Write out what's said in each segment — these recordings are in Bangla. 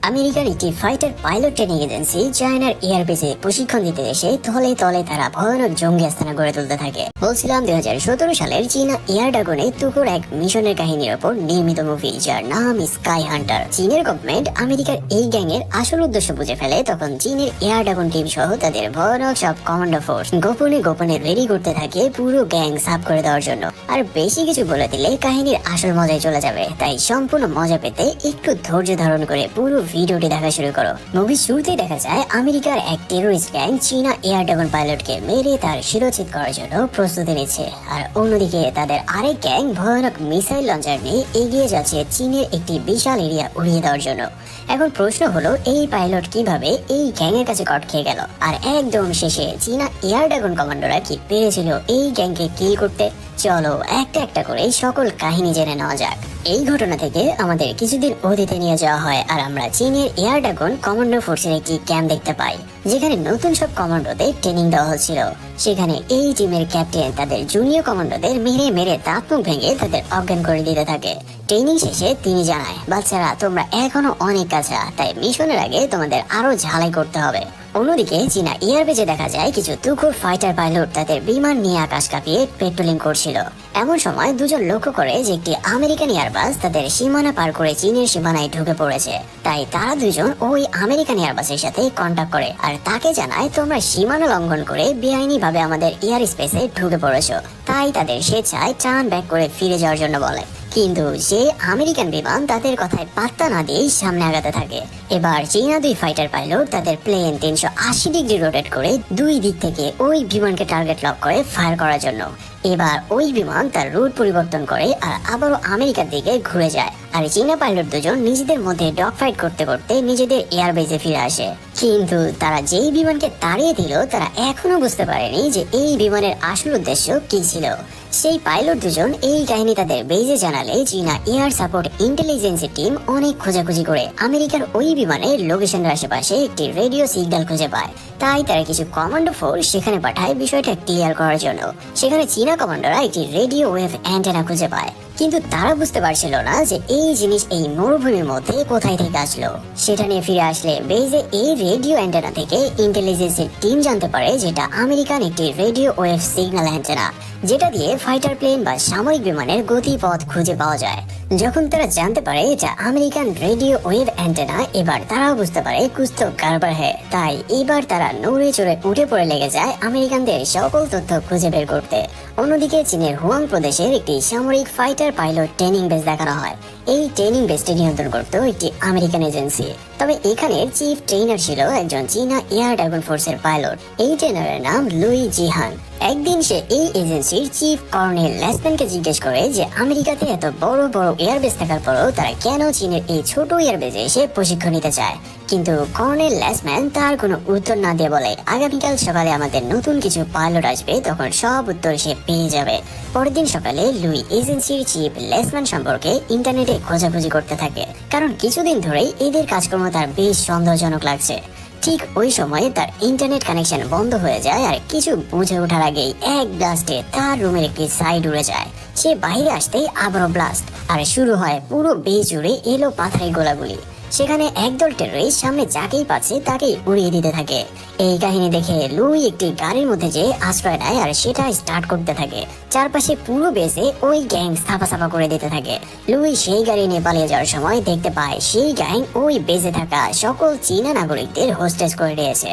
আমেরিকার একটি ফাইটার পাইলট ট্রেনিং এজেন্সি চায়নার এয়ারবেসে প্রশিক্ষণ দিতে এসে তলে তলে তারা ভয়ানক জঙ্গি আস্তানা গড়ে তুলতে থাকে। বলছিলাম 2017 সালের চীনা এয়ার ড্রাগনে তুকুর এক মিশনের কাহিনীর ওপর নির্মিত মুভি, যার নাম স্কাই হান্টার। চীনের গভর্নমেন্ট আমেরিকার এই গ্যাং এর আসল উদ্দেশ্য বুঝে ফেলে তখন চীনের এয়ার ড্রাগন টিম সহ তাদের ভয়ানক সব কমান্ডো ফোর্স গোপনে গোপনে রেডি করতে থাকে পুরো গ্যাং সাফ করে দেওয়ার জন্য। আর বেশি কিছু বলে দিলে কাহিনীর আসল মজায় চলে যাবে, তাই সম্পূর্ণ মজা পেতে একটু ধৈর্য ধারণ করে পুরো ভিডিওটি দেখা শুরু করো। মুভির শুরুতেই দেখা যায় আমেরিকার এক টেরোরিস্ট গ্যাং চীনা এয়ার ড্রাগন পাইলটকে মেরে তার শিরোচ্ছেদ করার জন্য প্রস্তুতি নিচ্ছে, আর অন্যদিকে তাদের আরেক গ্যাং ভয়ানক মিসাইল লঞ্চার নিয়ে এগিয়ে যাচ্ছে চীনের একটি বিশাল এরিয়া উড়িয়ে দেওয়ার জন্য। এখন প্রশ্ন হলো, এই পাইলট কিভাবে এই গ্যাংয়ের কাছে কট খেয়ে গেল? আর একদম শেষে চীনা এয়ার ড্রাগন কমান্ডোরা কি পেরেছিল এই গ্যাংকে কিল করতে? চলো একটা একটা করে সকল কাহিনী জেনে নেওয়া যাক। এই ঘটনা থেকে আমাদের কিছুদিন অতীতে নিয়ে যাওয়া হয়, আর আমরা চীনের এয়ার ড্রাগন কমান্ডো ফোর্সের একটি ক্যাম্প দেখতে পাই, যেখানে নতুন সব কমান্ডোদের ট্রেনিং দেওয়া হচ্ছিল। সেখানে এই টিমের ক্যাপ্টেন তাদের জুনিয়র কমান্ডোদের মেরে মেরে দাঁত মুখ ভেঙে তাদের অজ্ঞান করে দিতে থাকে। ট্রেনিং শেষে তিনি জানায়, বাচ্চারা তোমরা এখনো অনেক কাঁচা, তাই মিশনের আগে তোমাদের আরো ঝালাই করতে হবে। অন্যদিকে চীনা এয়ারবেজে দেখা যায় কিছু তুখোর ফাইটার পাইলট তাদের বিমান নিয়ে আকাশ কাঁপিয়ে পেট্রোলিং করছিল। এমন সময় দুজন লক্ষ্য করে যে একটি আমেরিকান এয়ারবাস তাদের সীমানা পার করে চীনের সীমানায় ঢুকে পড়েছে। তাই তারা দুজন ওই আমেরিকান এয়ারবাসের সাথে কন্ট্যাক্ট করে আর তাকে জানায়, তোমরা সীমানা লঙ্ঘন করে বেআইনি ভাবে আমাদের এয়ার স্পেসে ঢুকে পড়েছো। তাই তাদের স্বেচ্ছায় টার্ন ব্যাক করে ফিরে যাওয়ার জন্য বলে। কিন্তু যে আমেরিকান বিমান তাদের কথায় পাত্তা না দিয়ে সামনে আগাতে থাকে। এবার চীনা দুই ফাইটার পাইলট তাদের প্লেন 380 ডিগ্রি রোটেট করে দুই দিক থেকে ওই বিমানকে টার্গেট লক করে ফায়ার করার জন্য। এবার ওই বিমান তার রুট পরিবর্তন করে আর আবারও আমেরিকার দিকে ঘুরে যায়, আর চীনা পাইলট দুজন নিজেদের মধ্যে ডগ ফাইট করতে করতে নিজেদের এয়ারবেসে ফিরে আসে। কিন্তু তারা যেই বিমানকে তাড়িয়ে দিল, তারা এখনো বুঝতে পারেনি যে এই বিমানের আসল উদ্দেশ্য কি ছিল। সেই পাইলট দুজন এই কাহিনী তাদের বেজে জানালে চীনা এয়ার সাপোর্ট ইন্টেলিজেন্সের টিম অনেক খোঁজাখুঁজি করে আমেরিকার ওই বিমানের লোকেশনের আশেপাশে একটি রেডিও সিগন্যাল খুঁজে পায়। তাই তারা কিছু কমান্ডো ফোর্স সেখানে পাঠায় বিষয়টা ক্লিয়ার করার জন্য। সেখানে চীনা কমান্ডোরা একটি রেডিও ওয়েভ অ্যান্টেনা খুঁজে পায়, কিন্তু তারা বুঝতে পারছিল না যে এই জিনিস এই মরুভূমির মধ্যে কোথায় থেকে আসলো। সেটা নিয়ে ফিরে আসলে বেজে এই রেডিও অ্যান্টেনা থেকে ইন্টেলিজেন্সের টিম জানতে পারে যেটা আমেরিকান একটি রেডিও ওয়েভ সিগন্যাল অ্যান্টেনা, যেটা দিয়ে ফাইটার প্লেন বা সামরিক বিমানের গতিপথ খুঁজে পাওয়া যায়। যখন তারা জানতে পারে এটা আমেরিকান রেডিও ওয়েভ অ্যান্টেনা, এবার তারাও বুঝতে পারে কুছ তো গড়বড় হ্যায়। তাই এবার তারা নড়ে চড়ে উঠে পড়ে লেগে যায় আমেরিকানদের সকল তথ্য খুঁজে বের করতে। অন্যদিকে চীনের হুয়াং প্রদেশের একটি সামরিক ফাইটার পাইলট ট্রেনিং বেস দেখানো হয়। এই ট্রেনিং বেসটি নিয়ন্ত্রণ করত একটি আমেরিকান এজেন্সি, তবে এখানের চিফ ট্রেনার ছিল একজন চীনা এয়ার ড্রাগন ফোর্সের পাইলট। এই ট্রেনারের নাম লুই জিহান। একদিন সে এই এজেন্সির চিফ কর্নেল লেসম্যানকে জিজ্ঞেস করে যে আমেরিকাতে এত বড় বড় এয়ারবেস থাকার পরও তারা কেন চীনের এই ছোট এয়ারবেসে এসে প্রশিক্ষণ নিতে চায়। কিন্তু কর্নেল লেসম্যান তার কোনো উত্তর না দিয়ে বলে, আগামীকাল সকালে আমাদের নতুন কিছু পাইলট আসবে, তখন সব উত্তর সে পেয়ে যাবে। পরের দিন সকালে লুই এজেন্সির চিফ লেসম্যান সম্পর্কে ইন্টারনেটে খোঁজাখুঁজি করতে থাকে, কারণ কিছুদিন ধরেই এদের কাজকর্ম তার বেশ সন্দেহজনক লাগছে। ঠিক ওই সময়ে তার ইন্টারনেট কানেকশন বন্ধ হয়ে যায়, আর কিছু বুঝে ওঠার আগেই এক ব্লাস্টে তার রুমের একটি সাইড উড়ে যায়। সে বাইরে আসতেই আবারও ব্লাস্ট, আর শুরু হয় পুরো বেজ জুড়ে এলো পাথরের গোলাগুলি। সেখানে একদল টেররিস্ট সামনে যাকেই পাচ্ছে তাকেই উড়িয়ে দিতে থাকে। এই কাহিনী দেখে লুই একটি গাড়ির মধ্যে যে আশ্রয় নেয় আর সেটা স্টার্ট করতে থাকে। চারপাশে পুরো বেসে ওই গ্যাং সাফা করে দিতে থাকে। লুই সেই গাড়ি নিয়ে পালিয়ে যাওয়ার সময় দেখতে পায় সেই গ্যাং ওই বেসে থাকা সকল চীনা নাগরিকদের হোস্টেজ করে দিয়েছে।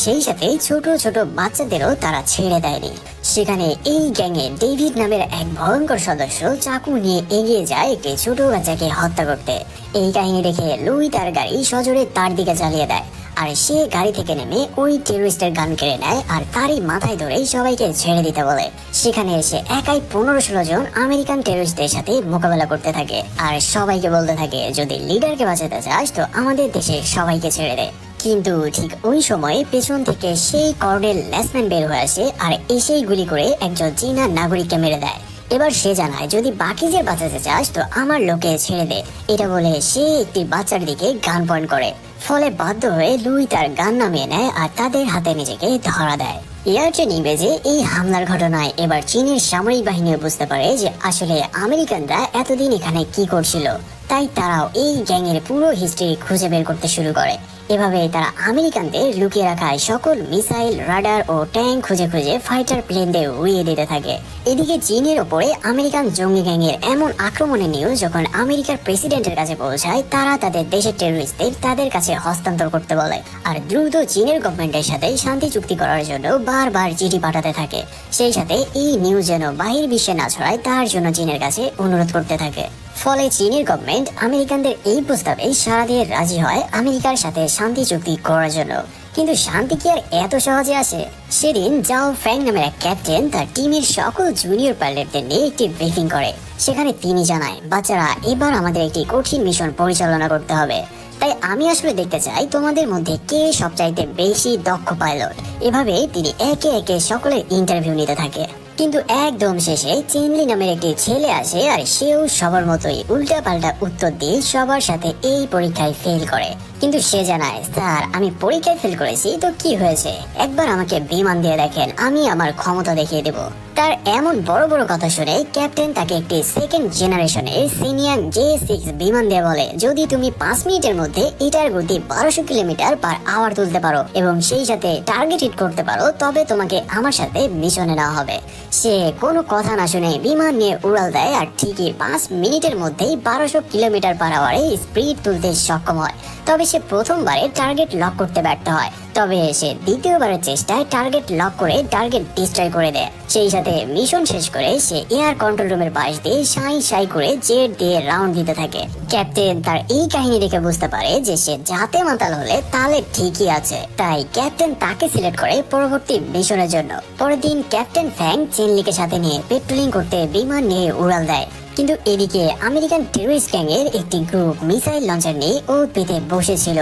সেই সাথে ছোট ছোট বাচ্চাদেরও তারা ছেড়ে দেয়নি। সেখানে এই গ্যাংয়ে ডেভিড নামের এক ভয়ঙ্কর সদস্য চাকু নিয়ে এগিয়ে যায় একটি ছোট বাচ্চাকে হত্যা করতে। এই কাহিনী দেখে লুই তার গাড়ি সজোরে তার দিকে চালিয়ে দেয়, আর সে গাড়ি থেকে নেমে ওই টেররিস্টের গান কেড়ে নেয় আর তারই মাথায় ধরে সবাইকে ছেড়ে দিতে বলে। সেখানে এসে একাই 15-16 জন আমেরিকান টেররিস্টদের সাথে মোকাবেলা করতে থাকে, আর সবাইকে বলতে থাকে, যদি লিডারকে বাঁচাতে চাস তো আমাদের দেশে সবাইকে ছেড়ে দে। কিন্তু ঠিক ওই সময়ে পেছন থেকে সেই কর্নেল লেসম্যান বের হয়ে আসে আর এসেই গুলি করে একজন চীনা নাগরিককে মেরে দেয়। এবার সে জানায়, যদি বাকিদের বাঁচাতে চাস তো আমার লোকে ছেড়ে দে। এটা বলে সে একটি বাচ্চার দিকে গান পয়েন্ট করে। ফলে বাধ্য হয়ে লুই তার গান নামিয়ে নেয় আর তাদের হাতে নিজেকে ধরা দেয়। এয়ার ট্রেনিং বেজে এই হামলার ঘটনায় এবার চীনের সামরিক বাহিনীও বুঝতে পারে যে আসলে আমেরিকানরা এতদিন এখানে কি করছিল। তাই তারাও এই গ্যাংয়ের পুরো হিস্ট্রি খুঁজে বের করতে শুরু করে। এভাবে তারা আমেরিকানদের লুকিয়ে রাখা সকল মিসাইল, রাডার ও ট্যাঙ্ক খুঁজে খুঁজে ফাইটার প্লেনদের উড়িয়ে দিতে থাকে। এদিকে চীনের ওপরে আমেরিকান জঙ্গি গ্যাংয়ের এমন আক্রমণের নিউজ যখন আমেরিকার প্রেসিডেন্টের কাছে পৌঁছায়, তারা তাদের দেশের টেররিস্টদের তাদের কাছে হস্তান্তর করতে বলে আর দ্রুত চীনের গভর্নমেন্টের সাথে শান্তি চুক্তি করার জন্য বারবার চিঠি পাঠাতে থাকে। সেই সাথে এই নিউজ যেন বাহির বিশ্বে না ছড়ায় তার জন্য চীনের কাছে অনুরোধ করতে থাকে। ফলে চীনের গভর্নমেন্ট আমেরিকানদের এই প্রস্তাবে সাড়া দিয়ে রাজি হয় আমেরিকার সাথে শান্তি চুক্তি করার জন্য। কিন্তু শান্তি কি আর এত সহজে আসে? সেদিন জাও ফ্যাং নামের এক ক্যাপ্টেন তার টিমের সকল জুনিয়র পাইলটদের নিয়ে একটি ব্রিফিং করে। সেখানে তিনি জানায়, বাচ্চারা, এবার আমাদের একটি কঠিন মিশন পরিচালনা করতে হবে। তাই আমি আসলে দেখতে চাই তোমাদের মধ্যে কে সবচাইতে বেশি দক্ষ পাইলট। এভাবে তিনি একে একে সকলের ইন্টারভিউ নিতে থাকে। কিন্তু একদম শেষে চেনলি নামের একটি ছেলে আসে আর সেও সবার মতোই উল্টা পাল্টা উত্তর দিয়ে সবার সাথে এই পরীক্ষায় ফেল করে। কিন্তু সে জানায়, স্যার, আমি পরীক্ষায় ফেল করেছি তো কি হয়েছে, একবার আমাকে বিমান দিয়ে দেখেন, আমি আমার ক্ষমতা দেখিয়ে দেব। তার এমন বড় বড় কথা শুনে ক্যাপ্টেন তাকে একটি সেকেন্ড জেনারেশনের সিনিয়াং J6 বিমান দিয়ে বলে, যদি তুমি 5 মিনিটের মধ্যে এটার গতি 1200 কিলোমিটার পার আওয়ার তুলতে পারো এবং সেই সাথে টার্গেট হিট করতে পারো, তবে তোমাকে আমার সাথে মিশনে নেওয়া হবে। সে কোনো কথা না শুনে বিমান নিয়ে উড়াল দেয় আর ঠিকই 5 মিনিটের মধ্যেই 1200 কিলোমিটার পার আওয়ারে স্পিড তুলতে সক্ষম হয়। তবে সে প্রথমবারে টার্গেট লক করতে ব্যর্থ হয়। তবে সে দ্বিতীয়বারের চেষ্টায় টার্গেট লক করে টার্গেট ডিস্ট্রয় করে দেয়। সেই সাথে মিশন শেষ করে সে এয়ার কন্ট্রোল রুমের পাশ দিয়ে সাই সাই করে জেট দিয়ে রাউন্ড দিতে থাকে। ক্যাপ্টেন তার এই কাহিনী দেখে বুঝতে পারে যে সে জাতে মাতাল হলে তাহলে ঠিকই আছে। তাই ক্যাপ্টেন তাকে সিলেক্ট করে পরবর্তী মিশনের জন্য। পরের দিন ক্যাপ্টেন ফ্যাং চেনলিকে সাথে নিয়ে পেট্রোলিং করতে বিমান নিয়ে উড়াল দেয়। কিন্তু এদিকে আমেরিকান টেররিস্ট গ্যাংয়ের একটি গ্রুপ মিসাইল লঞ্চার নিয়ে ওর পেতে বসেছিল।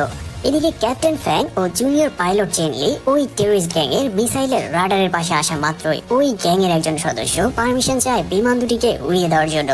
এদিকে ক্যাপ্টেন ফ্যাং ও জুনিয়র পাইলট চেনলি ওই টেররিস্ট গ্যাংয়ের মিসাইলের রাডারের পাশে আসা মাত্রই ওই গ্যাংয়ের একজন সদস্য পারমিশন চায় বিমান দুটিকে উড়িয়ে দেওয়ার জন্য।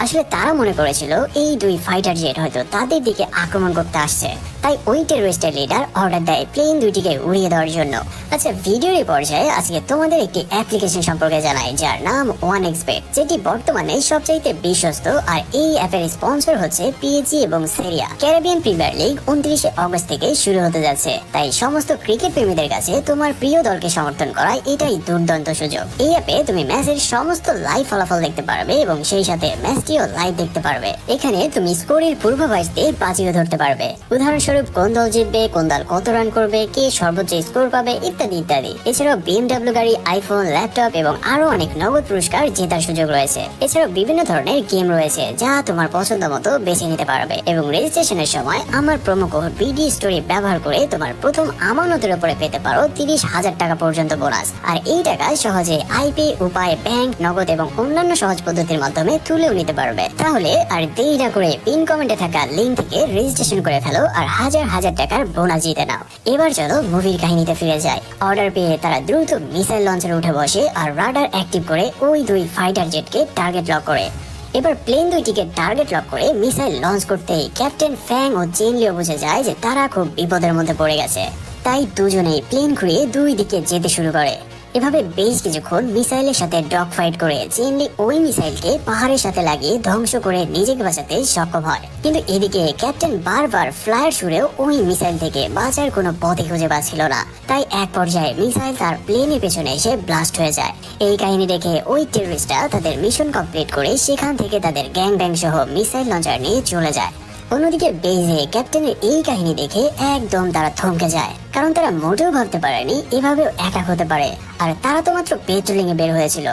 আসলে তারা মনে করেছিল এই দুই ফাইটার জেট হয়তো তাদের দিকে আক্রমণ করতে আসছে, তাই ওই টেররিস্টের লিডার অর্ডার দেয় প্লেন দুটিকে উড়িয়ে দেওয়ার জন্য। আচ্ছা, ভিডিওর এই পর্যায়ে আজকে তোমাদের একটি অ্যাপ্লিকেশন সম্পর্কে জানাই যার নাম OneXBet, যেটি বর্তমানে সবচাইতে বিশ্বস্ত। আর এই অ্যাপের স্পন্সর হচ্ছে পিএজি এবং সেরিয়া। ক্যারিবিয়ান প্রিমিয়ার লিগ 29 অগস্ট থেকে শুরু হতে যাচ্ছে, তাই সমস্ত ক্রিকেট প্রেমীদের কাছে তোমার প্রিয় দলকে সমর্থন করা এটাই দুর্দান্ত সুযোগ। এই অ্যাপে তুমি ম্যাচের সমস্ত লাইভ ফলাফল দেখতে পারবে এবং সেই সাথে ম্যাচটিও লাইভ দেখতে পারবে। এখানে তুমি স্কোরের পূর্বাভাস দিয়ে বাজিও ধরতে পারবে। উদাহরণস্বরূপ কোন দল জিতবে, কোন দল কত রান করবে, কে সর্বোচ্চ স্কোর পাবে ইত্যাদি ইত্যাদি। এছাড়াও BMW গাড়ি, আইফোন, ল্যাপটপ এবং আরো অনেক নগদ পুরস্কার জেতার সুযোগ রয়েছে। এছাড়াও বিভিন্ন ধরনের গেম রয়েছে যা তোমার পছন্দ মতো বেছে নিতে পারবে। এবং রেজিস্ট্রেশনের সময় আমার প্রোমো কোড BD স্টোরি ব্যবহার করে তোমার প্রথম আমানতের উপরে পেতে পারো 30,000 টাকা পর্যন্ত বোনাস। আর এই টাকা সহজে আইপি উপায়, ব্যাংক, নগদ এবং অন্যান্য সহজ পদ্ধতির মাধ্যমে তুলেও নিতে পারবে। তাহলে আর দেরি না করে পিন কমেন্টে থাকা লিঙ্ক থেকে রেজিস্ট্রেশন করে ফেলো আর হাজার হাজার টাকার বোনাস জিতে নাও। এবার চলো মুভির কাহিনীতে ফিরে যায়। অর্ডার পেয়ে তারা দ্রুত মিসাইল লঞ্চারে উঠে বসে আর রাডার অ্যাক্টিভ করে ওই দুই ফাইটার জেটকে টার্গেট লক করে। এবার প্লেন দুইটিকে টার্গেট লক করে মিসাইল লঞ্চ করতেই ক্যাপ্টেন ফ্যাং ও চেনলিও বুঝে যায় যে তারা খুব বিপদের মধ্যে পড়ে গেছে। তাই দুজনেই প্লেন ঘুরিয়ে দুই দিকে যেতে শুরু করে। এভাবে বেশ কিছুক্ষণ মিসাইলের সাথে ডগ ফাইট করে চেনলি ওই মিসাইলকে পাহাড়ের সাথে লাগিয়ে ধ্বংস করে নিজেকে বাঁচাতে সক্ষম হয়। কিন্তু এদিকে ক্যাপ্টেন বারবার ফ্লায়ার ছুড়েও ওই মিসাইল থেকে বাঁচার কোনো পথই খুঁজে পাচ্ছিল না। তাই এক পর্যায়ে মিসাইল তার প্লেনের পেছনে এসে ব্লাস্ট হয়ে যায়। এই কাহিনী দেখে ওই টেররিস্টরা তাদের মিশন কমপ্লিট করে সেখান থেকে তাদের গ্যাং ব্যাং সহ মিসাইল লঞ্চার নিয়ে চলে যায়। অন্যদিকে বেজে ক্যাপ্টেনের এই কাহিনী দেখে একদম তারা থমকে যায়, কারণ তারা মোটেও ভাবতে পারেনি এভাবেও একা হতে পারে। আর তারা তো মাত্র পেট্রোলিং এ বের হয়েছিল।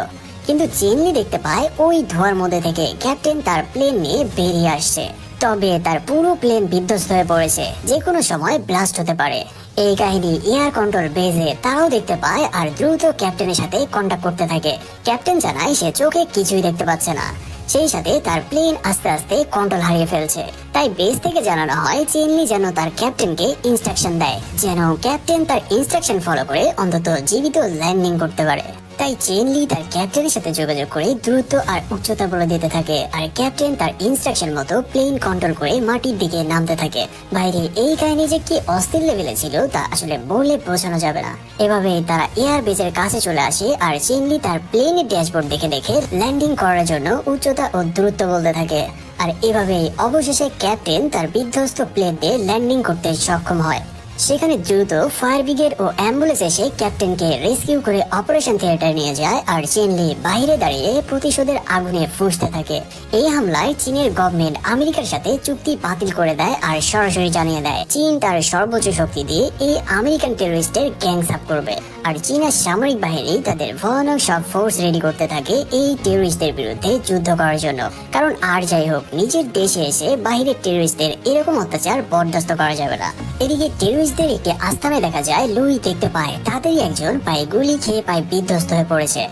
কিন্তু চেনলি দেখতে পায় ওই ধোঁয়ার মধ্যে থেকে ক্যাপ্টেন তার প্লেন নিয়ে বেরিয়ে আসছে। তবে তার পুরো প্লেন বিধ্বস্ত হয়ে পড়েছে, যে কোনো সময় ব্লাস্ট হতে পারে। এই কাহিনী এয়ার কন্ট্রোল বেজে তারাও দেখতে পায় আর দ্রুত ক্যাপ্টেনের সাথে কন্ট্যাক্ট করতে থাকে। ক্যাপ্টেন জানায় সে চোখে কিছুই দেখতে পাচ্ছে না, সেই সাথে তার প্লেন আস্তে আস্তে কন্ট্রোল হারিয়ে ফেলছে। তাই বেস থেকে জানানো হয় চেনলি যেন তার ক্যাপ্টেনকে ইনস্ট্রাকশন দেয়, যেন ক্যাপ্টেন তার ইনস্ট্রাকশন ফলো করে অন্তত জীবিত ল্যান্ডিং করতে পারে। তাই চেনলি তার ক্যাপ্টেনের সাথে যোগাযোগ করে দ্রুত আর উচ্চতা বলে দিতে থাকে, আর ক্যাপ্টেন তার ইনস্ট্রাকশন মতো প্লেন কন্ট্রোল করে মাটির দিকে নামতে থাকে। বাইরে এই কাহিনী যে কি অস্থির লেভেলে ছিল তা আসলে বলে বোঝানো যাবে না। এভাবে তারা এয়ার বেজের কাছে চলে আসে আর চেনলি তার প্লেনের ড্যাশবোর্ড দেখে দেখে ল্যান্ডিং করার জন্য উচ্চতা ও দূরত্ব বলতে থাকে। আর এভাবেই অবশেষে ক্যাপ্টেন তার বিধ্বস্ত প্লেন দিয়ে ল্যান্ডিং করতে সক্ষম হয়। সেখানে দ্রুত ফায়ার ব্রিগেড ও অ্যাম্বুলেন্স এসে ক্যাপ্টেনকে রেস্কিউ করে অপারেশন থিয়েটারে নিয়ে যায়, আর চেনলি বাইরে দাঁড়িয়ে প্রতিশোধের আগুনে ফুঁসতে থাকে। এই হামলায় চীনের গভর্নমেন্ট আমেরিকার সাথে চুক্তি বাতিল করে দেয় আর সরাসরি জানিয়ে দেয় চীন তার সর্বোচ্চ শক্তি দিয়ে এই আমেরিকান টেররিস্টের গ্যাং সাফ করবে। আর চীনের সামরিক বাহিনী তাদের ভয়ানক সব ফোর্স রেডি করতে থাকে এই টেররিস্টদের বিরুদ্ধে যুদ্ধ করার জন্য। কারণ আর যাই হোক, নিজের দেশে এসে বাইরের টেররিস্টদের এরকম অত্যাচার বরদাস্ত করা যাবে না। এদিকে টেররিস্টদের একটি আস্তানায় দেখা যায় লুই দেখতে পায় তাদেরই একজন পায়ে গুলি খেয়ে পায়ে বিধ্বস্ত হয়ে পড়েছে।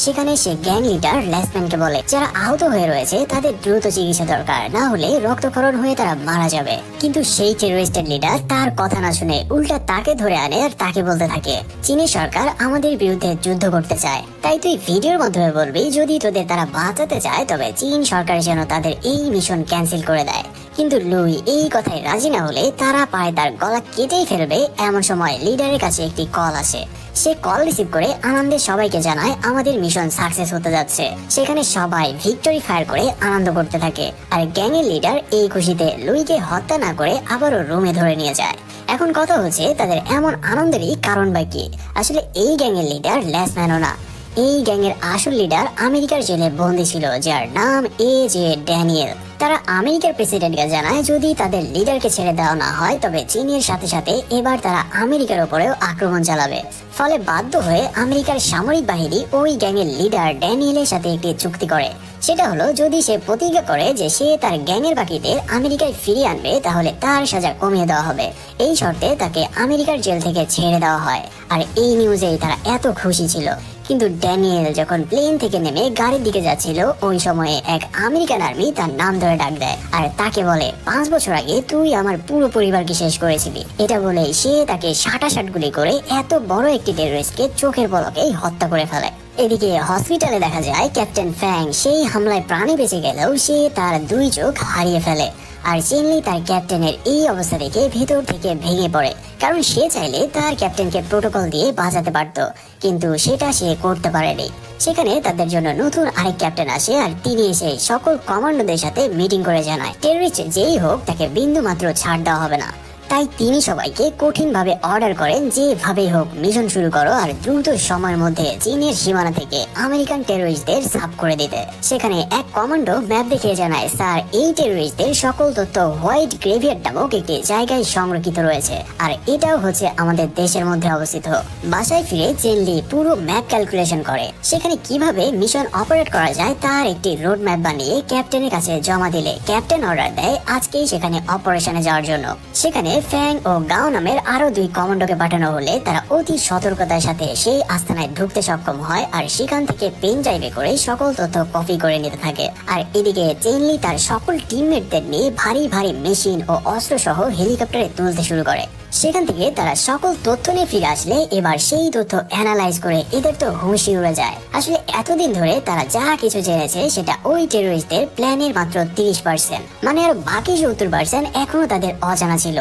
সেখানে সে গ্যাং লিডার লেসম্যানকে বলে যারা আহত হয়ে রয়েছে তাদের দ্রুত চিকিৎসা দরকার, না হলে রক্তক্ষরণ হয়ে তারা মারা যাবে। কিন্তু সেই টেররিস্টের লিডার তার কথা না শুনে উল্টা তাকে ধরে আনে আর তাকে বলতে থাকে চীনের সরকার আমাদের বিরুদ্ধে যুদ্ধ করতে চায়, তাই তুই ভিডিওর মাধ্যমে বলবি যদি তোদের তারা বাঁচাতে চায় তবে চীন সরকার যেন তাদের এই মিশন ক্যান্সেল করে দেয়। কিন্তু লুই এই কথায় রাজি না হলে তারা পায় তার গলা কেটেই ফেলবে। এমন সময় লিডারের কাছে একটি কল আসে। সে কল রিসিভ করে আনন্দে সবাইকে জানায় আমাদের মিশন সাকসেস হতে যাচ্ছে। সেখানে সবাই ভিক্টরি ফায়ার করে আনন্দ করতে থাকে, আর গ্যাং এর লিডার এই খুশিতে লুইকে হত্যা না করে আবারও রুমে ধরে নিয়ে যায়। এখন কথা হচ্ছে তাদের এমন আনন্দেরই কারণ বা কি? আসলে এই গ্যাং এর লিডার লেসম্যানও না, এই গ্যাং এর আসল লিডার আমেরিকার জেলে বন্দী ছিল যার নাম এজে ড্যানিয়েল। তারা আমেরিকার প্রেসিডেন্টকে জানায় যদি তাদের লিডারকে ছেড়ে দেওয়া না হয় তবে চীনের সাথে সাথে এবার তারা আমেরিকার উপরেও আক্রমণ চালাবে। ফলে বাধ্য হয়ে আমেরিকার সামরিক বাহিনী ওই গ্যাংয়ের লিডার ড্যানিয়েলের সাথে একটি চুক্তি করে। সেটা হলো যদি সে প্রতিজ্ঞা করে যে সে তার গ্যাংয়ের বাকিদের আমেরিকায় ফিরিয়ে আনবে তাহলে তার সাজা কমিয়ে দেওয়া হবে। এই শর্তে তাকে আমেরিকার জেল থেকে ছেড়ে দেওয়া হয়। আর এই নিউজেই তারা এত খুশি ছিল। কিন্তু ড্যানিয়েল যখন প্লেন থেকে নেমে গাড়ির দিকে যাচ্ছিল ওই সময়ে এক আমেরিকান আর্মি তার নাম ধরে ডাক দেয় আর তাকে বলে 5 বছর আগে তুই আমার পুরো পরিবারকে শেষ করেছিলি। এটা বলে সে তাকে 60 গুলি করে এত বড় একটি টেররিস্টকে চোখের পলকেই হত্যা করে ফেলে। এদিকে হসপিটালে দেখা যায় ক্যাপ্টেন ফ্যাং সেই হামলায় প্রাণে বেঁচে গেলেও সে তার 2 চোখ হারিয়ে ফেলে। আর চেনলি তার ক্যাপ্টেনের এই অবস্থা দেখে ভেতর থেকে ভেঙে পড়ে, কারণ সে চাইলে তার ক্যাপ্টেনকে প্রোটোকল দিয়ে বাঁচাতে পারত, কিন্তু সেটা সে করতে পারেনি। সেখানে তাদের জন্য নতুন আরেক ক্যাপ্টেন আসে আর তিনি এসে সকল কমান্ডোদের সাথে মিটিং করে জানায় টেররিস্ট যেই হোক তাকে বিন্দু মাত্র ছাড় দেওয়া হবে না। তাই তিনি সবাইকে কঠিনভাবে অর্ডার করেন যেভাবেই হোক মিশন শুরু করো আর দ্রুত সময়ের মধ্যে চীনের সীমানা থেকে আমেরিকান টেররিস্টদের সাফ করে দিতে। সেখানে এক কমান্ডো ম্যাপ দেখিয়ে জানায় স্যার এই টেররিস্টদের সকল তথ্য হোয়াইট গ্রেভিয়ার্ড নামক একটি জায়গায় সংরক্ষিত রয়েছে, আর এটাও হচ্ছে আমাদের দেশের মধ্যে অবস্থিত। বাসায় ফিরে চেনলি পুরো ম্যাপ ক্যালকুলেশন করে সেখানে কিভাবে মিশন অপারেট করা যায় তার একটি রোড ম্যাপ বানিয়ে ক্যাপ্টেনের কাছে জমা দিলে ক্যাপ্টেন অর্ডার দেয় আজকেই সেখানে অপারেশনে যাওয়ার জন্য। সেখানে ফ্যাং ও গাও নামের আরো 2 কমান্ডোকে পাঠানো হলে তারা অতি সতর্কতার সাথে সেই আস্তানায় ঢুকতে সক্ষম হয় আর সেখান থেকে পেন ড্রাইভে করে সকল তথ্য কপি করে নিতে থাকে। আর এদিকে চেনলি তার সকল টিমমেটদের নিয়ে ভারী ভারী মেশিন ও অস্ত্র সহ হেলিকপ্টারে তুলতে শুরু করে। সেখান থেকে তারা সকল তথ্য নিয়ে ফিরে আসলে এবার সেই তথ্য অ্যানালাইজ করে এদের তো হুঁশি উড়ে যায়। আসলে এতদিন ধরে তারা যা কিছু জেনেছে সেটা ওই টেররিস্টদের প্ল্যানের মাত্র 30%, মানে আর বাকি 70% এখনো তাদের অজানা ছিল।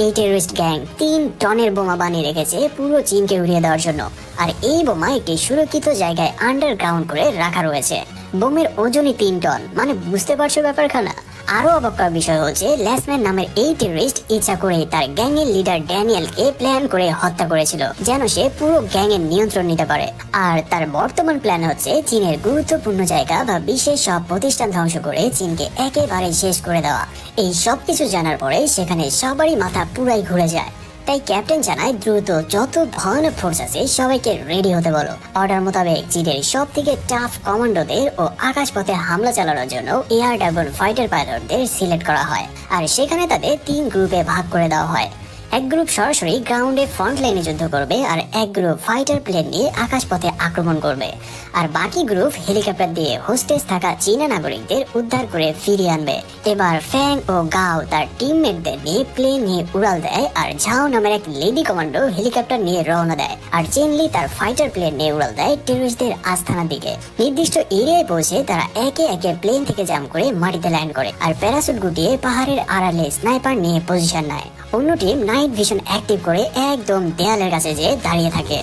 এই টেররিস্ট গ্যাং 3 টনের বোমা বানিয়ে রেখেছে পুরো চীনকে উড়িয়ে দেওয়ার জন্য, আর এই বোমা একটি সুরক্ষিত জায়গায় আন্ডারগ্রাউন্ড করে রাখা রয়েছে। বোমের ওজনই 3 টন, মানে বুঝতে পারছো ব্যাপারখানা। আরো অবাক করার বিষয় হচ্ছে লেসম্যান নামের এই টেররিস্ট ইচ্ছা করে তার গ্যাং এর লিডার ড্যানিয়েলকে প্ল্যান করে হত্যা করেছিল যেন সে পুরো গ্যাং এর নিয়ন্ত্রণ নিতে পারে। আর তার বর্তমান প্ল্যান হচ্ছে চীনের গুরুত্বপূর্ণ জায়গা বা বিশেষ সব প্রতিষ্ঠান ধ্বংস করে চীনকে একেবারে শেষ করে দেওয়া। এই সব কিছু জানার পরে সেখানে সবারই মাথা পুরাই ঘুরে যায়। তাই ক্যাপ্টেন জানায় দ্রুত যত ভয়ানক ফোর্স আছে সবাইকে রেডি হতে বলো। অর্ডার মোতাবেক চীনের সব থেকে টাফ কমান্ডোদের ও আকাশপথে হামলা চালানোর জন্য এয়ার ড্রাগন ফাইটার পাইলটদের সিলেক্ট করা হয়, আর সেখানে তাদের 3 গ্রুপে ভাগ করে দেওয়া হয়। এক গ্রুপ সরাসরি গ্রাউন্ডে ফ্রন্ট লাইনে যুদ্ধ করবে, আর এক গ্রুপ ফাইটার প্লেন নিয়ে আকাশপথে আক্রমণ করবে, আর বাকি গ্রুপ হেলিকপ্টার দিয়ে হোস্টেজ থাকা চীনা নাগরিকদের উদ্ধার করে ফিরিয়ে আনবে। এবার ফ্যাং ও গাও তার টিমমেটদের নিয়ে প্লেন নিয়ে উড়াল দেয়, আর ঝাও নামের এক লেডি কমান্ডো হেলিকপ্টার নিয়ে রওনা দেয়, আর চেনলি তার ফাইটার প্লেন নিয়ে উড়াল দেয় টেররিস্টদের আস্তানার দিকে। নির্দিষ্ট এরিয়ায় পৌঁছে তারা একে একে প্লেন থেকে জাম্প করে মাটিতে ল্যান্ড করে, আর প্যারাসুট গুটিয়ে পাহাড়ের আড়ালে স্নাইপার নিয়ে পজিশন নেয়। অন্য টিম নাইট ভিশন অ্যাক্টিভ করে একদম দেয়ালের কাছে যেয়ে দাঁড়িয়ে থাকে,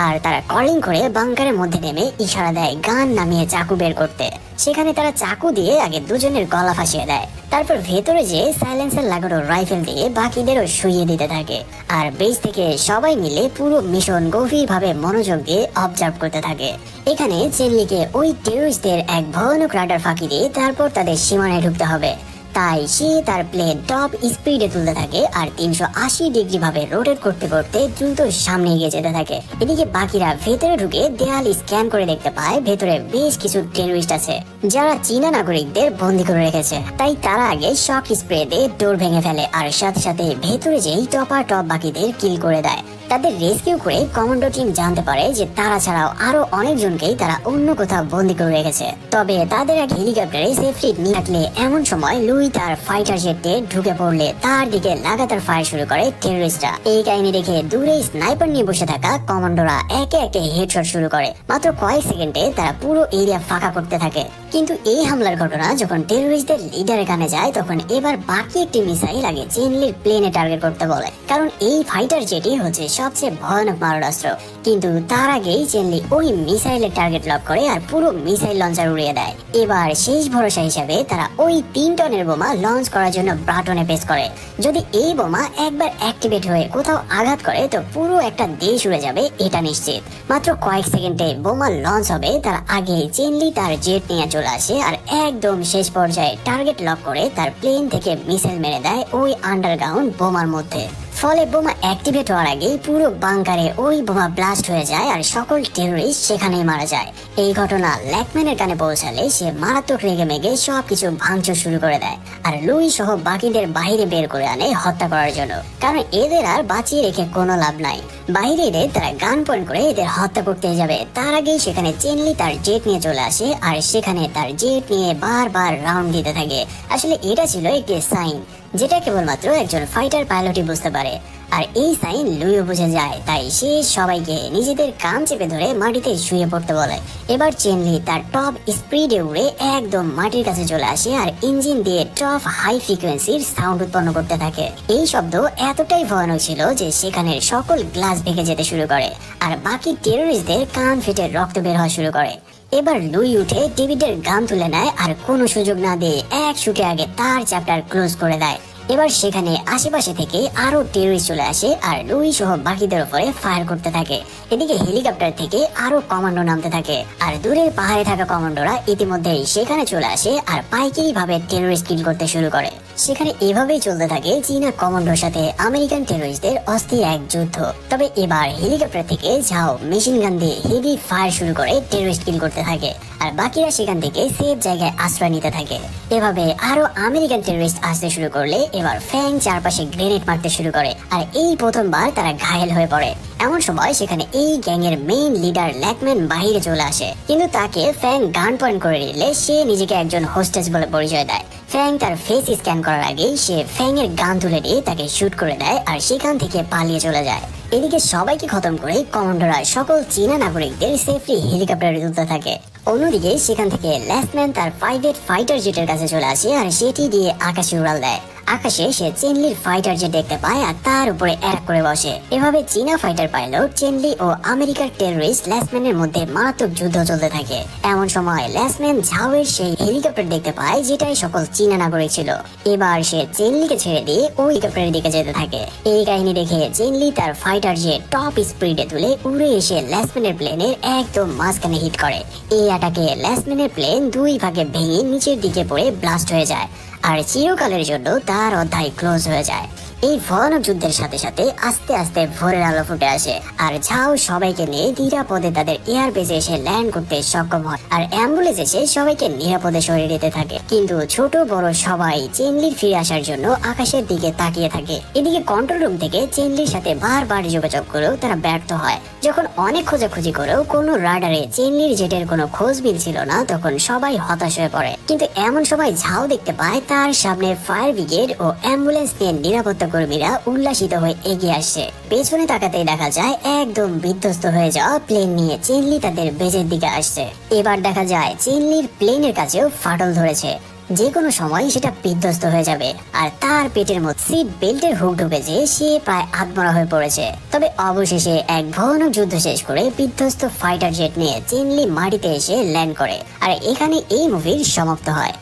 আর তারা কলিং করে বাংকারের মধ্যে নেমে ইশারা দেয় গান নামিয়ে চাকু বের করতে। সেখানে তারা চাকু দিয়ে আগে দুজনের গলা ফাঁসিয়ে দেয়, তারপর ভেতরে যে সাইলেন্সার লাগানো রাইফেল দিয়ে বাকিদেরও শুইয়ে দিতে থাকে। আর বেস থেকে সবাই মিলে পুরো মিশন গভীরভাবে মনোযোগ দিয়ে অবজার্ভ করতে থাকে। এখানে চেনলিকে ওই টেররিস্টদের এক ভয়ানক রাডার ফাঁকি দিয়ে তারপর তাদের সীমানায় ঢুকতে হবে। তাই সে তার প্লেন টপ স্পিডে তুলতে থাকে আর 380 ডিগ্রি ভাবে রোটেট করতে করতে দ্রুত সামনে এগিয়ে যেতে থাকে। এদিকে বাকিরা ভেতরে ঢুকে দেয়াল স্ক্যান করে দেখতে পায় ভেতরে বেশ কিছু টেররিস্ট আছে যারা চীনা নাগরিকদের বন্দী করে রেখেছে। তাই তারা আগে শক স্প্রে দিয়ে ডোর ভেঙে ফেলে আর সাথে সাথে ভেতরে যেই টপার টপ বাকিদের কিল করে দেয়। তাদের রেস্কিউ করে কমান্ডো টিম জানতে পারে যে তারা ছাড়াও আরো অনেকজনকেই তারা অন্য কোথাও বন্দী করে রেখেছে। তবে তাদের এক হেলিকপ্টারে সেফলি নিয়ে থাকলে এমন সময় লুই তার ফাইটার জেটে ঢুকে পড়লে তার দিকে লাগাতার ফায়ার শুরু করে টেররিস্টরা। এই কাহিনী দেখে দূরে স্নাইপার নিয়ে বসে থাকা কমান্ডোরা একে একে হেডশট শুরু করে। মাত্র কয়েক সেকেন্ডে তারা পুরো এরিয়া ফাঁকা করতে থাকে। কিন্তু এই হামলার ঘটনা যখন টেররিস্টদের লিডারের কানে যায় তখন এবার বাকি একটি মিসাইল আগে চেনলির প্লেনে টার্গেট করতে বলে, কারণ এই ফাইটার জেটই হচ্ছে সবচেয়ে ভয়ানক মারণাস্ত্র। কিন্তু তার আগেই চেনলি ওই মিসাইলের টার্গেট লক করে আর পুরো মিসাইল লঞ্চার উড়িয়ে দেয়। এবার শেষ ভরসা হিসাবে তারা ওই 3 টনের বোমা লঞ্চ করার জন্য বাটনে প্রেস করে। যদি এই বোমা একবার অ্যাক্টিভেট হয়ে কোথাও আঘাত করে তো পুরো একটা দেশ উড়ে যাবে এটা নিশ্চিত। মাত্র কয়েক সেকেন্ডে বোমা লঞ্চ হবে তার আগে চেনলি তার জেট নিয়ে চলে আসে আর একদম শেষ পর্যায়ে টার্গেট লক করে তার প্লেন থেকে মিসাইল মেরে দেয় ওই আন্ডারগ্রাউন্ড বোমার মধ্যে। ফলে বোমা অ্যাক্টিভেট হওয়ার আগেই পুরো বাংকারে ওই বোমা ব্লাস্ট হয়ে যায় আর সকল টেররিস্ট সেখানেই মারা যায়। এই ঘটনা ল্যাকম্যানের কানে পৌঁছালে সে মারাত্মক রেগে মেগে সবকিছু ভাঙচুর শুরু করে দেয় আর লুই সহ বাকিদের বাইরে বের করে আনে হত্যা করার জন্য, কারণ এদের আর বাঁচিয়ে রেখে কোনো লাভ নাই। বাইরে এদের তারা গান পয়েন্ট করে এদের হত্যা করতে যাবে তার আগেই সেখানে চেনলি তার জেট নিয়ে চলে আসে আর সেখানে তার জেট নিয়ে বারবার রাউন্ড দিতে থাকে। আসলে এটা ছিল একটি সাইন যেটা কেবলমাত্র একজন ফাইটার পাইলটই বুঝতে পারে, আর এই সাইন লুইও বুঝে যায়। তাই সে সবাইকে নিজেদের কান চেপে ধরে মাটিতে শুয়ে পড়তে বলে। এবার চেনলি তার টপ স্পিডে উড়ে একদম মাটির কাছে চলে আসে আর ইঞ্জিন দিয়ে টপ হাই ফ্রিকোয়েন্সির সাউন্ড উৎপন্ন করতে থাকে। এই শব্দ এতটাই ভয়ানক ছিল যে সেখানের সকল গ্লাস ভেঙে যেতে শুরু করে আর বাকি টেররিস্টদের কান ফেটে রক্ত বের হওয়া শুরু করে। এবার লুই উঠে ডেভিডের গান তুলে নেয় আর কোনো সুযোগ না দিয়ে এক শুটে আগে তার চ্যাপ্টার ক্লোজ করে দেয়। এবার সেখানে আশেপাশে থেকে আরো টেররিস্ট চলে আসে আর লুই সহ বাকিদের উপরে ফায়ার করতে থাকে। এদিকে হেলিকপ্টার থেকে আরো কমান্ডো নামতে থাকে আর দূরের পাহাড়ে থাকা কমান্ডোরা ইতিমধ্যেই সেখানে চলে আসে আর পাইকারি ভাবে টেররিস্ট কিল করতে শুরু করে। সেখানে এভাবেই চলতে থাকে চীনা কমান্ডোর সাথে আমেরিকান টেররিস্টদের অস্থির এক যুদ্ধ। তবে এবার হেলিকপ্টার থেকে ঝাও মেশিন গান দিয়ে হেভি ফায়ার শুরু করে টেররিস্ট কিল করতে থাকে আর বাকিরা সেখান থেকে সেফ জায়গায় আশ্রয় নিতে থাকে। এভাবে আরো আমেরিকান টেররিস্ট আসতে শুরু করলে এবার ফ্যাং চারপাশে গ্রেনেড মারতে শুরু করে আর এই প্রথমবার তারা ঘায়েল হয়ে পড়ে। এমন সময় সেখানে এই গ্যাং এর মেইন লিডার ল্যাকম্যান বাহিরে চলে আসে, কিন্তু তাকে ফ্যাং গান পয়েন্ট করে দিলে সে নিজেকে একজন হোস্টেজ বলে পরিচয় দেয়। ফ্যাং তার ফেস স্ক্যান করার আগেই সে ফ্যাং এর গান তুলে দিয়ে তাকে শুট করে দেয় আর সেখান থেকে পালিয়ে চলে যায়। এদিকে সবাইকে খতম করে কমান্ডোরা সকল চীনা নাগরিকদের সেফলি হেলিকপ্টারে তুলতে থাকে। অন্যদিকে সেখান থেকে ল্যাসম্যান তার প্রাইভেট ফাইটার জেটের কাছে চলে আসে আর সেটি দিয়ে আকাশে উড়াল দেয়। আকাশে সে চেনলির ফাইটার জেট দেখতে পায় আর তার উপরে অ্যাটাক করে বসে। এভাবে চীনা ফাইটার পাইলট চেনলি ও আমেরিকার টেররিস্ট ল্যাসম্যানের মধ্যে মারাত্মক যুদ্ধ চলতে থাকে। এমন সময় ল্যাসম্যান ঝাওয়ের সেই হেলিকপ্টার দেখতে পায় যেটাই সকল চীনা নাগরিক ছিল। এবার সে চেনলিকে ছেড়ে দিয়ে ওই হেলিকপ্টারের দিকে যেতে থাকে। এই কাহিনী দেখে চেনলি তার ফাইটার জেট টপ স্পিডে তুলে উড়ে এসে ল্যাসম্যানের প্লেনের একদম মাঝখানে হিট করে। এই অ্যাটাকে ল্যাসম্যানের প্লেন 2 ভাগে ভেঙে নিচের দিকে পড়ে ব্লাস্ট হয়ে যায় আর চিরকালের জন্য তার অধ্যায় ক্লোজ হয়ে যায়। এই ভয়ানক যুদ্ধের সাথে সাথে আস্তে আস্তে ভোরের আলো ফুটে আসে আর ঝাও সবাইকে নিয়ে নিরাপদে তাদের এয়ার বেসে এসে ল্যান্ড করতে সক্ষম হয় আর অ্যাম্বুলেন্স এসে সবাইকে নিরাপদে সরিয়ে দিতে থাকে। কিন্তু ছোট বড় সবাই চেনলির ফিরে আসার জন্য আকাশের দিকে তাকিয়ে থাকে। এদিকে কন্ট্রোল রুম থেকে চেনলির সাথে বারবার যোগাযোগ করেও তারা ব্যর্থ হয়। যখন অনেক খোঁজাখুঁজি করেও কোনো রাডারে চেনলির জেটের কোনো খোঁজ ছিল না তখন সবাই হতাশ হয়ে পড়ে। কিন্তু এমন সময় ঝাও দেখতে পায় তার সামনে ফায়ার ব্রিগেড ও অ্যাম্বুলেন্স নিয়ে নিরাপত্তা কর্মীরা উল্লাসিত হয়ে এগিয়ে আসছে। পেছনে তাকাতেই দেখা যায় একদম বিধ্বস্ত হয়ে যাওয়া প্লেন নিয়ে চেনলি তাদের বেজের দিকে আসছে। এবার দেখা যায় চেনলির প্লেনের কাছেও ফাটল ধরেছে। যে কোনো সময় সেটা বিধ্বস্ত হয়ে যাবে। আর তার পেটের মধ্যে সিট বেল্টের হুক ঢুকেছে, সে প্রায় আত্মরা হয়ে পড়েছে। তবে অবশেষে এক ভয়ানক যুদ্ধ শেষ করে বিধ্বস্ত ফাইটার জেট নিয়ে চেনলি মাটিতে এসে ল্যান্ড করে। আর এখানে এই মুভির সমাপ্ত হয়।